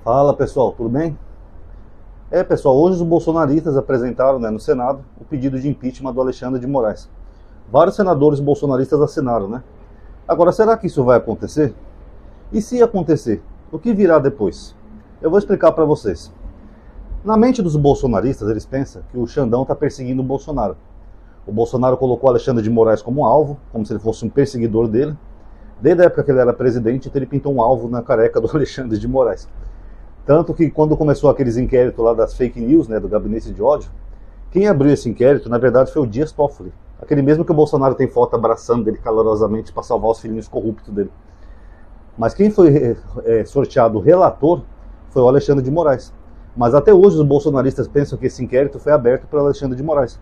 Fala pessoal, tudo bem? Pessoal, hoje os bolsonaristas apresentaram, no Senado o pedido de impeachment do Alexandre de Moraes. Vários senadores bolsonaristas assinaram, né? Agora, será que isso vai acontecer? E se acontecer, o que virá depois? Eu vou explicar para vocês. Na mente dos bolsonaristas, eles pensam que o Xandão está perseguindo o Bolsonaro. O Bolsonaro colocou o Alexandre de Moraes como alvo, como se ele fosse um perseguidor dele. Desde a época que ele era presidente, ele pintou um alvo na careca do Alexandre de Moraes. Tanto que quando começou aqueles inquéritos lá das fake news, do gabinete de ódio, quem abriu esse inquérito, na verdade, foi o Dias Toffoli. Aquele mesmo que o Bolsonaro tem foto abraçando ele calorosamente para salvar os filhinhos corruptos dele. Mas quem foi sorteado relator foi o Alexandre de Moraes. Mas até hoje os bolsonaristas pensam que esse inquérito foi aberto para o Alexandre de Moraes.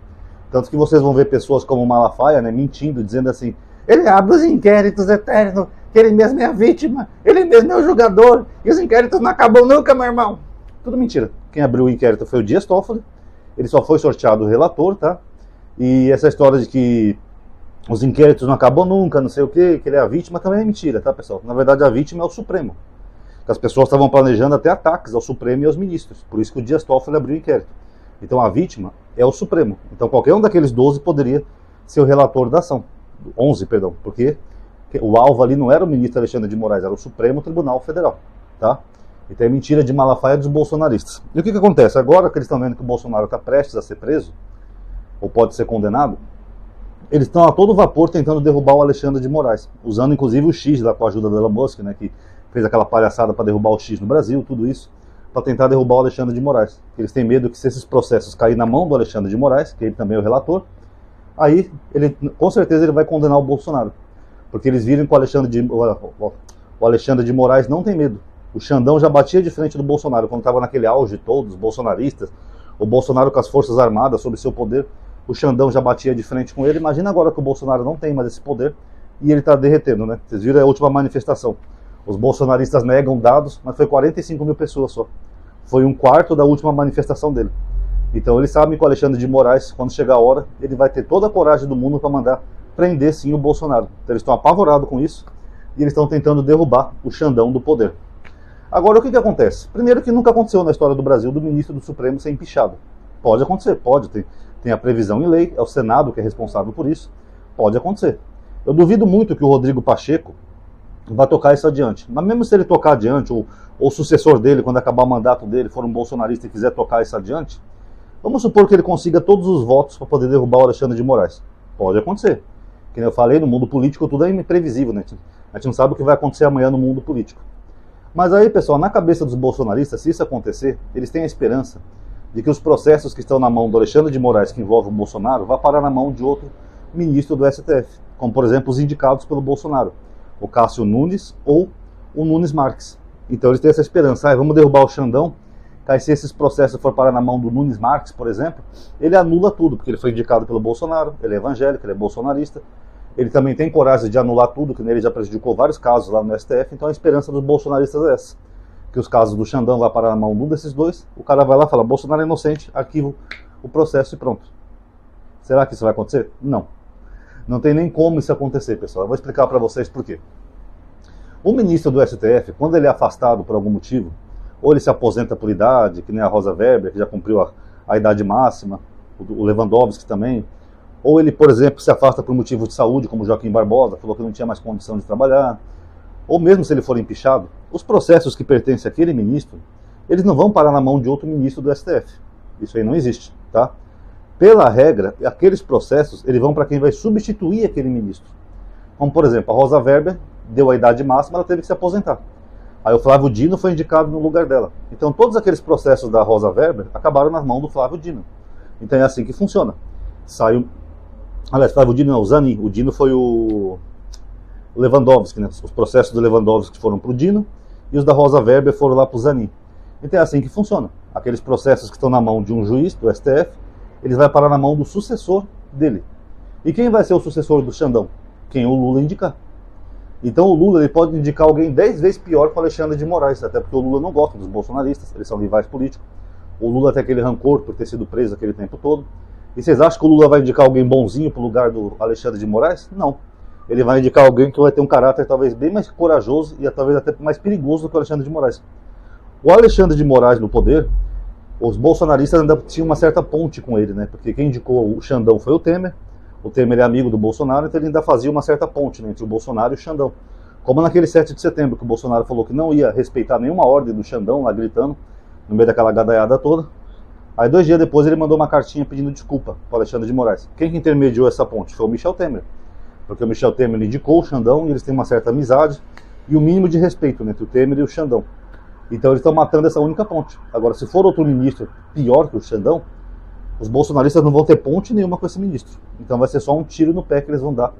Tanto que vocês vão ver pessoas como o Malafaia, mentindo, dizendo assim: ele abre os inquéritos eternos, que ele mesmo é a vítima, ele mesmo é o julgador, e os inquéritos não acabam nunca, meu irmão. Tudo mentira. Quem abriu o inquérito foi o Dias Toffoli, ele só foi sorteado relator, tá? E essa história de que os inquéritos não acabam nunca, não sei o quê, que ele é a vítima, também é mentira, tá, pessoal? Na verdade, a vítima é o Supremo. Que as pessoas estavam planejando até ataques ao Supremo e aos ministros. Por isso que o Dias Toffoli abriu o inquérito. Então a vítima é o Supremo. Então qualquer um daqueles 12 poderia ser o relator da ação. 11, perdão, porque o alvo ali não era o ministro Alexandre de Moraes, era o Supremo Tribunal Federal, tá? Então é mentira de Malafaia dos bolsonaristas. E o que acontece? Agora que eles estão vendo que o Bolsonaro está prestes a ser preso, ou pode ser condenado, eles estão a todo vapor tentando derrubar o Alexandre de Moraes, usando inclusive o X lá com a ajuda do Elon Musk, que fez aquela palhaçada para derrubar o X no Brasil, tudo isso, para tentar derrubar o Alexandre de Moraes. Eles têm medo que se esses processos caírem na mão do Alexandre de Moraes, que ele também é o relator, aí ele, com certeza ele vai condenar o Bolsonaro. Porque eles viram que o Alexandre de Moraes não tem medo. O Xandão já batia de frente do Bolsonaro quando estava naquele auge todo, os bolsonaristas, o Bolsonaro com as forças armadas sob seu poder, o Xandão já batia de frente com ele. Imagina agora que o Bolsonaro não tem mais esse poder e ele está derretendo, né? Vocês viram a última manifestação. Os bolsonaristas negam dados, mas foi 45 mil pessoas só. Foi um quarto da última manifestação dele. Então eles sabem que o Alexandre de Moraes, quando chegar a hora, ele vai ter toda a coragem do mundo para mandar prender sim o Bolsonaro. Então eles estão apavorados com isso e eles estão tentando derrubar o Xandão do poder. Agora o que acontece? Primeiro que nunca aconteceu na história do Brasil do ministro do Supremo ser empichado. Pode acontecer, pode. Tem a previsão em lei, é o Senado que é responsável por isso. Pode acontecer. Eu duvido muito que o Rodrigo Pacheco vai tocar isso adiante. Mas mesmo se ele tocar adiante, ou o sucessor dele, quando acabar o mandato dele, for um bolsonarista e quiser tocar isso adiante, vamos supor que ele consiga todos os votos para poder derrubar o Alexandre de Moraes. Pode acontecer. Como eu falei, no mundo político tudo é imprevisível, né? A gente não sabe o que vai acontecer amanhã no mundo político. Mas aí, pessoal, na cabeça dos bolsonaristas, se isso acontecer, eles têm a esperança de que os processos que estão na mão do Alexandre de Moraes, que envolvem o Bolsonaro, vá parar na mão de outro ministro do STF, como, por exemplo, os indicados pelo Bolsonaro, o Cássio Nunes ou o Nunes Marques. Então eles têm essa esperança, vamos derrubar o Xandão, que se esses processos for parar na mão do Nunes Marques, por exemplo, ele anula tudo, porque ele foi indicado pelo Bolsonaro, ele é evangélico, ele é bolsonarista, ele também tem coragem de anular tudo, que ele já prejudicou vários casos lá no STF, então a esperança dos bolsonaristas é essa, que os casos do Xandão vão parar na mão de um desses dois, o cara vai lá e fala, Bolsonaro é inocente, arquivo o processo e pronto. Será que isso vai acontecer? Não. Não tem nem como isso acontecer, pessoal. Eu vou explicar para vocês por quê. O ministro do STF, quando ele é afastado por algum motivo, ou ele se aposenta por idade, que nem a Rosa Weber, que já cumpriu a idade máxima, o Lewandowski também, ou ele, por exemplo, se afasta por motivos de saúde, como o Joaquim Barbosa, falou que não tinha mais condição de trabalhar, ou mesmo se ele for empichado, os processos que pertencem àquele ministro, eles não vão parar na mão de outro ministro do STF. Isso aí não existe, tá? Pela regra, aqueles processos, eles vão para quem vai substituir aquele ministro. Como, por exemplo, a Rosa Weber deu a idade máxima, ela teve que se aposentar. Aí o Flávio Dino foi indicado no lugar dela. Então todos aqueles processos da Rosa Weber acabaram nas mãos do Flávio Dino. Então é assim que funciona. Aliás, Flávio Dino não, o Zanin. O Dino foi o Lewandowski, né? Os processos do Lewandowski foram para o Dino e os da Rosa Weber foram lá para o Zanin. Então é assim que funciona. Aqueles processos que estão na mão de um juiz do STF, eles vão parar na mão do sucessor dele. E quem vai ser o sucessor do Xandão? Quem o Lula indicar. Então o Lula ele pode indicar alguém 10 vezes pior que o Alexandre de Moraes, até porque o Lula não gosta dos bolsonaristas, eles são rivais políticos. O Lula tem aquele rancor por ter sido preso aquele tempo todo. E vocês acham que o Lula vai indicar alguém bonzinho para o lugar do Alexandre de Moraes? Não. Ele vai indicar alguém que vai ter um caráter talvez bem mais corajoso e talvez até mais perigoso do que o Alexandre de Moraes. O Alexandre de Moraes no poder, os bolsonaristas ainda tinham uma certa ponte com ele, né? Porque quem indicou o Xandão foi o Temer é amigo do Bolsonaro, então ele ainda fazia uma certa ponte, né, entre o Bolsonaro e o Xandão. Como naquele 7 de setembro, que o Bolsonaro falou que não ia respeitar nenhuma ordem do Xandão, lá gritando, no meio daquela gadaiada toda. Aí 2 dias depois ele mandou uma cartinha pedindo desculpa para o Alexandre de Moraes. Quem que intermediou essa ponte? Foi o Michel Temer. Porque o Michel Temer indicou o Xandão e eles têm uma certa amizade e o mínimo de respeito, né, entre o Temer e o Xandão. Então eles estão matando essa única ponte. Agora, se for outro ministro pior que o Xandão, os bolsonaristas não vão ter ponte nenhuma com esse ministro. Então vai ser só um tiro no pé que eles vão dar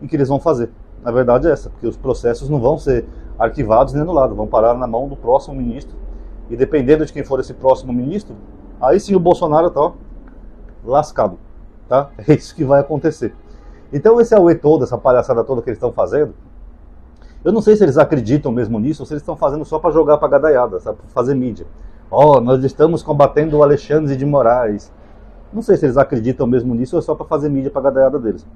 e que eles vão fazer. Na verdade é essa, porque os processos não vão ser arquivados nem anulados, vão parar na mão do próximo ministro. E dependendo de quem for esse próximo ministro, aí sim o Bolsonaro tá lascado. Tá? É isso que vai acontecer. Então esse auê todo, essa palhaçada toda que eles estão fazendo, eu não sei se eles acreditam mesmo nisso ou se eles estão fazendo só para jogar pra gadaiada, sabe? Pra fazer mídia. Nós estamos combatendo o Alexandre de Moraes. Não sei se eles acreditam mesmo nisso ou é só para fazer mídia para a gadaiada deles.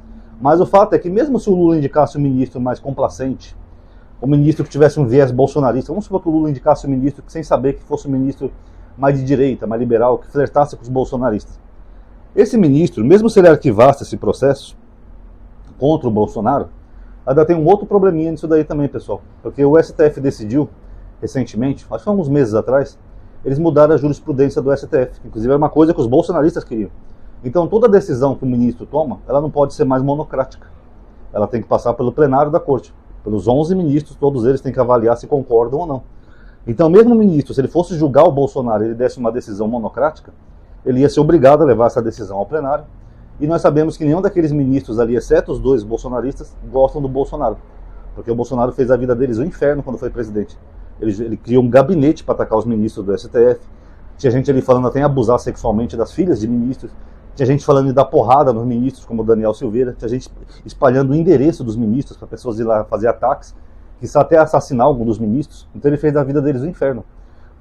Mas o fato é que mesmo se o Lula indicasse um ministro mais complacente, um ministro que tivesse um viés bolsonarista, vamos supor que o Lula indicasse um ministro que sem saber que fosse um ministro mais de direita, mais liberal, que flertasse com os bolsonaristas. Esse ministro, mesmo se ele arquivasse esse processo contra o Bolsonaro, ainda tem um outro probleminha nisso daí também, pessoal. Porque o STF decidiu recentemente, acho que foi uns meses atrás, eles mudaram a jurisprudência do STF, que inclusive era uma coisa que os bolsonaristas queriam. Então toda decisão que o ministro toma, ela não pode ser mais monocrática. Ela tem que passar pelo plenário da corte. Pelos 11 ministros, todos eles têm que avaliar se concordam ou não. Então mesmo o ministro, se ele fosse julgar o Bolsonaro e ele desse uma decisão monocrática, ele ia ser obrigado a levar essa decisão ao plenário. E nós sabemos que nenhum daqueles ministros ali, exceto os 2 bolsonaristas, gostam do Bolsonaro. Porque o Bolsonaro fez a vida deles um inferno quando foi presidente. Ele criou um gabinete para atacar os ministros do STF. Tinha gente ali falando até em abusar sexualmente das filhas de ministros. Tinha gente falando em dar porrada nos ministros, como o Daniel Silveira. Tinha gente espalhando o endereço dos ministros para pessoas ir lá fazer ataques, quizá até assassinar algum dos ministros. Então ele fez da vida deles um inferno.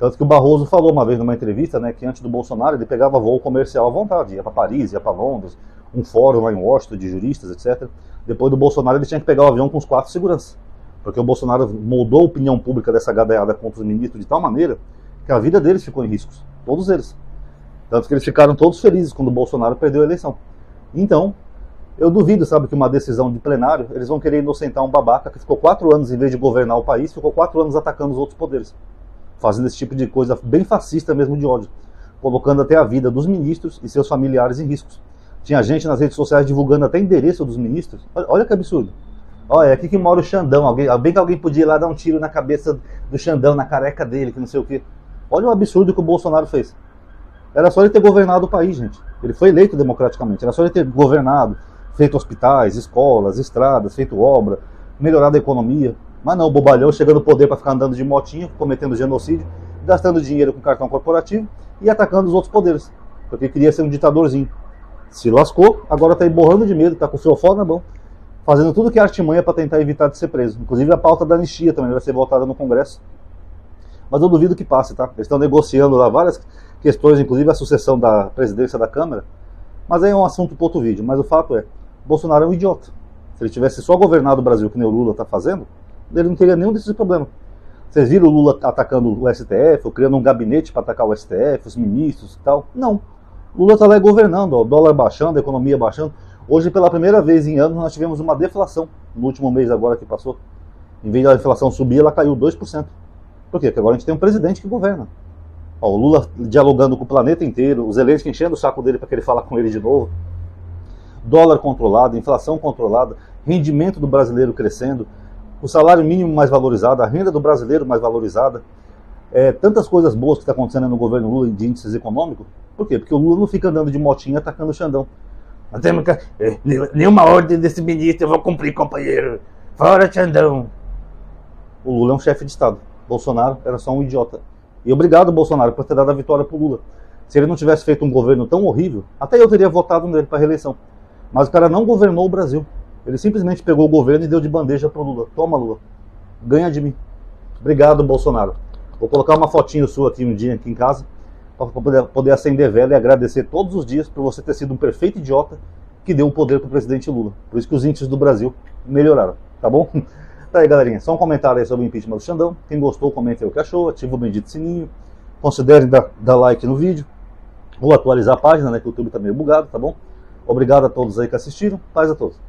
Tanto que o Barroso falou uma vez numa entrevista, né, que antes do Bolsonaro ele pegava voo comercial à vontade. Ia para Paris, ia para Londres, um fórum lá em Washington de juristas, etc. Depois do Bolsonaro ele tinha que pegar o avião com os 4 seguranças. Porque o Bolsonaro moldou a opinião pública dessa gadaiada contra os ministros de tal maneira que a vida deles ficou em riscos. Todos eles. Tanto que eles ficaram todos felizes quando o Bolsonaro perdeu a eleição. Então, eu duvido, sabe, que uma decisão de plenário, eles vão querer inocentar um babaca que ficou 4 anos, em vez de governar o país, ficou 4 anos atacando os outros poderes. Fazendo esse tipo de coisa bem fascista mesmo de ódio. Colocando até a vida dos ministros e seus familiares em riscos. Tinha gente nas redes sociais divulgando até endereço dos ministros. Olha que absurdo. Olha, é aqui que mora o Xandão. Bem que alguém podia ir lá dar um tiro na cabeça do Xandão, na careca dele, que não sei o quê. Olha o absurdo que o Bolsonaro fez. Era só ele ter governado o país, gente. Ele foi eleito democraticamente. Era só ele ter governado, feito hospitais, escolas, estradas, feito obra, melhorado a economia. Mas não, o bobalhão chegando no poder para ficar andando de motinha, cometendo genocídio, gastando dinheiro com cartão corporativo e atacando os outros poderes. Porque queria ser um ditadorzinho. Se lascou, agora está emborrando de medo, está com o fiofó na mão, fazendo tudo que é artimanha para tentar evitar de ser preso. Inclusive a pauta da anistia também vai ser votada no Congresso. Mas eu duvido que passe, tá? Eles estão negociando lá várias questões, inclusive a sucessão da presidência da Câmara. Mas aí é um assunto para outro vídeo. Mas o fato é, Bolsonaro é um idiota. Se ele tivesse só governado o Brasil, que nem o Lula está fazendo, ele não teria nenhum desses problemas. Vocês viram o Lula atacando o STF, ou criando um gabinete para atacar o STF, os ministros e tal? Não. O Lula está lá governando, ó, o dólar baixando, a economia baixando. Hoje, pela primeira vez em anos, nós tivemos uma deflação no último mês agora que passou. Em vez da inflação subir, ela caiu 2%. Por quê? Porque agora a gente tem um presidente que governa. Ó, o Lula dialogando com o planeta inteiro, os Zelensky enchendo o saco dele para querer falar com ele de novo. Dólar controlado, inflação controlada, rendimento do brasileiro crescendo, o salário mínimo mais valorizado, a renda do brasileiro mais valorizada. Tantas coisas boas que está acontecendo no governo Lula de índices econômicos. Por quê? Porque o Lula não fica andando de motinha atacando o Xandão. Nenhuma ordem desse ministro eu vou cumprir, companheiro. Fora Xandão. O Lula é um chefe de Estado. Bolsonaro era só um idiota. E obrigado, Bolsonaro, por ter dado a vitória para o Lula. Se ele não tivesse feito um governo tão horrível, até eu teria votado nele para a reeleição. Mas o cara não governou o Brasil. Ele simplesmente pegou o governo e deu de bandeja para o Lula. Toma, Lula. Ganha de mim. Obrigado, Bolsonaro. Vou colocar uma fotinho sua aqui um dia aqui em casa, para poder acender vela e agradecer todos os dias por você ter sido um perfeito idiota que deu o poder para o presidente Lula. Por isso que os índices do Brasil melhoraram, tá bom? Tá aí, galerinha, só um comentário aí sobre o impeachment do Xandão. Quem gostou, comente aí o que achou, ativa o bendito sininho, considere dar like no vídeo, ou atualizar a página, né, que o YouTube tá meio bugado, tá bom? Obrigado a todos aí que assistiram, paz a todos.